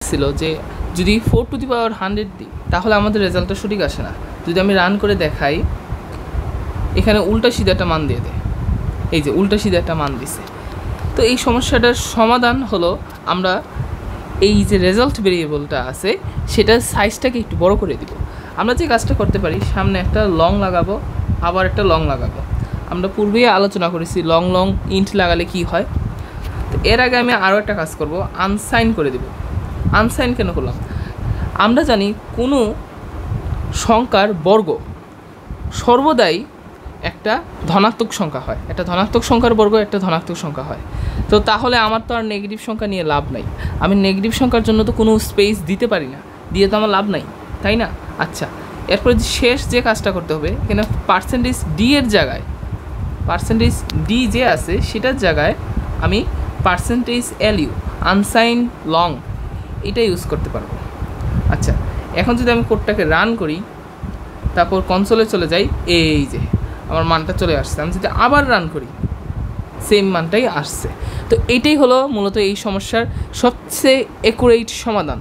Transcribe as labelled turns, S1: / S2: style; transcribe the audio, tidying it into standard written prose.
S1: বলতেছিল যে যদি 4⁻100 দিই তাহলে আমাদের রেজাল্টটা সঠিক আসে না। যদি আমি রান করে দেখাই, এখানে উল্টা সিধা একটা মান দিয়ে দেয়, এই যে উল্টা সিধা একটা মান দিছে। তো এই সমস্যাটার সমাধান হলো আমরা এই যে রেজাল্ট ভেরিয়েবলটা আছে সেটার সাইজটাকে একটু বড় করে দিব। আমরা যে কাজটা করতে পারি, সামনে একটা লং লাগাবো, আবার একটা লং লাগাবো। আমরা পূর্বেই আলোচনা করেছি লং লং ইন্ট লাগালে কি হয়। তো এর আগে আমি আরও একটা কাজ করব, আনসাইন করে দেব। আনসাইন কেন করলাম? আমরা জানি কোনো সংখ্যার বর্গ সর্বদাই একটা ধনাত্মক সংখ্যা হয়, একটা ধনাত্মক সংখ্যার বর্গ একটা ধনাত্মক সংখ্যা হয়। তো তাহলে আমার তো আর নেগেটিভ সংখ্যা নিয়ে লাভ নাই। আমি নেগেটিভ সংখ্যার জন্য তো কোনো স্পেস দিতে পারি না, দিয়ে তো আমার লাভ নাই, তাই না? আচ্ছা, এরপরে শেষ যে কাজটা করতে হবে, এখানে পার্সেন্টেজ ডি এর জায়গায়, পার্সেন্টেজ ডি যে আছে সেটার জায়গায় আমি পার্সেন্টেজ এলইউ আনসাইন লং এটা ইউজ করতে পারবো। আচ্ছা, এখন যদি আমি কোডটাকে রান করি, তারপর কনসোলে চলে যাই, এই যে আমার মানটা চলে আসছে। আমি যদি আবার রান করি, সেম মানটাই আসছে। তো এইটাই হলো মূলত এই সমস্যার সবচেয়ে অ্যাকুরেট সমাধান।